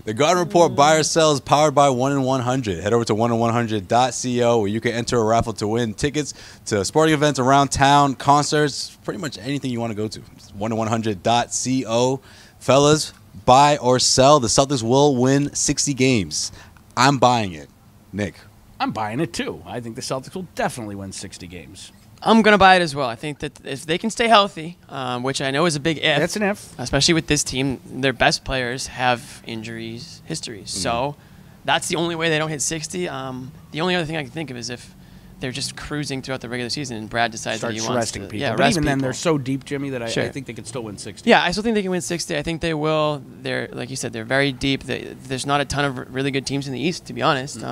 The Garden Report buy or sell is powered by 1 in 100. Head over to 1in100.co where you can enter a raffle to win tickets to sporting events around town, concerts, pretty much anything you want to go to. 1in100.co. Fellas, buy or sell. The Celtics will win 60 games. I'm buying it. Nick. I'm buying it too. I think the Celtics will definitely win 60 games. I'm going to buy it as well. I think that if they can stay healthy, which I know is a big if. That's an if. Especially with this team, their best players have injuries histories. So that's the only way they don't hit 60. The only other thing I can think of is if they're just cruising throughout the regular season and Brad decides that he wants resting to. people. Yeah, but even then, they're so deep, Jimmy, that I think they could still win 60. Yeah, I still think they can win 60. I think they will. They're, like you said, they're very deep. There's not a ton of really good teams in the East, to be honest.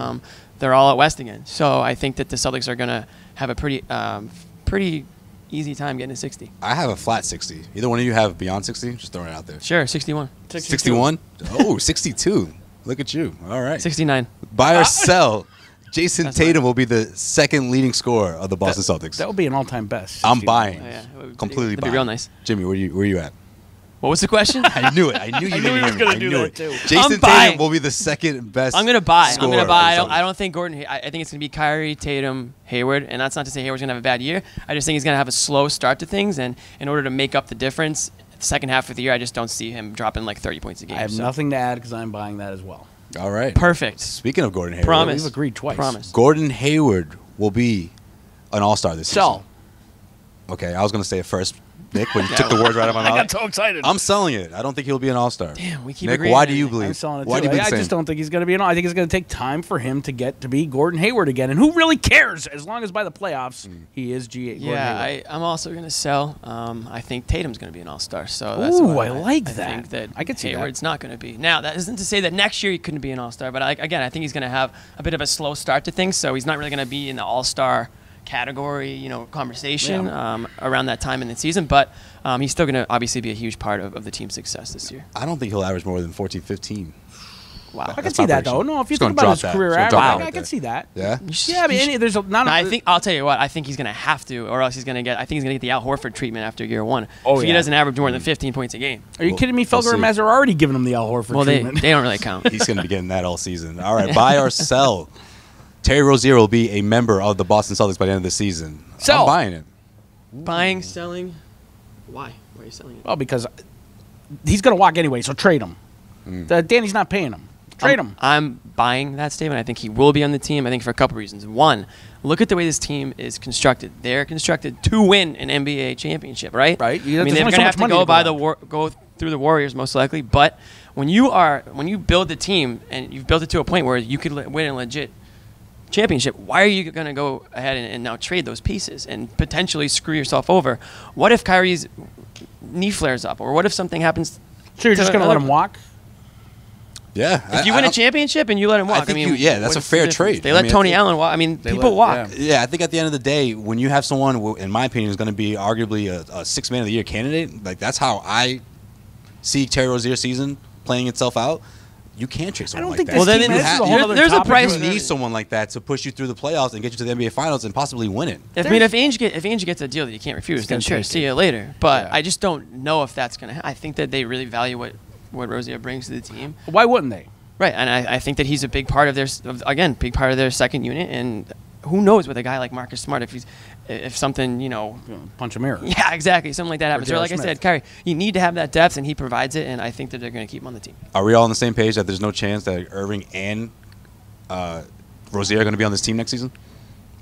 They're all at West again. So I think that the Celtics are going to have a pretty easy time getting to 60. I have a flat 60. Either one of you have beyond 60? Just throwing it out there. Sure, 61. 61? Oh, 62. Look at you. All right. 69. Buy or sell. Jason Tatum will be the second leading scorer of the Boston Celtics. That would be an all-time best. 61. I'm buying. Oh, yeah. Completely buying. That'd be real nice. Jimmy, where you at? What was the question? I knew it. I knew you he was going to do that too. Jason Tatum will be the second best. I'm going to buy. Scorer. I'm going to buy. I don't think Gordon. I think it's going to be Kyrie, Tatum, Hayward, and that's not to say Hayward's going to have a bad year. I just think he's going to have a slow start to things, and in order to make up the difference, the second half of the year, I just don't see him dropping like 30 points a game. I have nothing to add because I'm buying that as well. All right. Perfect. Speaking of Gordon Hayward, Promise. We've agreed twice. Promise. Gordon Hayward will be an all-star this season. Sell. Okay, I was going to say it first, Nick, when you took the words right out of my mouth. I got so excited. I'm selling it. I don't think he'll be an all-star. Damn, we keep Nick, agreeing. why do you believe? I'm selling it why too. do you I just don't think he's going to be an all. I think it's going to take time for him to get to be Gordon Hayward again. And who really cares? As long as by the playoffs, he is Gordon Hayward. I'm also going to sell. I think Tatum's going to be an all-star. So that's Ooh, why I like I that. think that I could see Hayward's not going to be. Now, that isn't to say that next year he couldn't be an all-star. But again, I think he's going to have a bit of a slow start to things. So he's not really going to be in the all-star category, conversation around that time in the season. But he's still going to obviously be a huge part of the team's success this year. I don't think he'll average more than 14, 15. Wow. I can see that, though. No, if you think about his career average, I can see that. Yeah? Yeah, I mean, there's not. I'll tell you what. I think he's going to have to, or else he's going to get. I think he's going to get the Al Horford treatment after year one. Oh, if he doesn't average more than 15 points a game. Are you kidding me? Felger and Maz are already giving him the Al Horford treatment. They don't really count. He's going to be getting that all season. All right, buy or sell. Terry Rozier will be a member of the Boston Celtics by the end of the season. Sell. I'm buying it. Buying, selling. Why? Why are you selling it? Well, because he's going to walk anyway, so trade him. Danny's not paying him. Trade him. I'm buying that statement. I think he will be on the team. I think for a couple reasons. One, look at the way this team is constructed. They're constructed to win an NBA championship, right? Right. I mean, they're going to have to go through the Warriors most likely. But when you build the team and you've built it to a point where you could win a legit championship, why are you going to go ahead and now trade those pieces and potentially screw yourself over? What if Kyrie's knee flares up, or what if something happens? So you're just going to let him walk? Yeah. If you win a championship and you let him walk, I mean, that's a fair trade. They let Tony Allen walk. I mean, people walk. Yeah, I think at the end of the day, when you have someone who, in my opinion, is going to be arguably a sixth man of the year candidate, like that's how I see Terry Rozier's season playing itself out. You can't trade someone like that. Well, then there's a price. You need someone like that to push you through the playoffs and get you to the NBA Finals and possibly win it. If Ainge gets a deal that you can't refuse, then sure, see you later. But I just don't know if that's going to happen. I think that they really value what Rozier brings to the team. Why wouldn't they? Right, and I think that he's a big part of their second unit, and who knows with a guy like Marcus Smart if something punch a mirror. Yeah, exactly, something like that happens. Or like I said, Kyrie, you need to have that depth, and he provides it, and I think that they're going to keep him on the team. Are we all on the same page that there's no chance that Irving and Rozier are going to be on this team next season?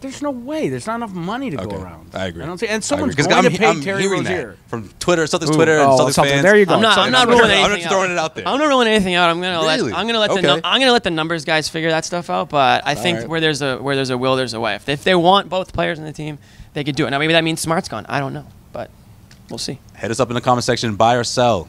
There's no way. There's not enough money to go around. I agree. I don't see, and someone's going to pay Terry Rozier from Twitter, Celtics Twitter, and Celtics fans. There you go. I'm not ruling anything out. I'm just throwing it out there. I'm not ruling anything out. I'm gonna let the numbers guys figure that stuff out. But I think where there's a will, there's a way. If they want both players on the team, they could do it. Now maybe that means Smart's gone. I don't know, but we'll see. Hit us up in the comment section. Buy or sell.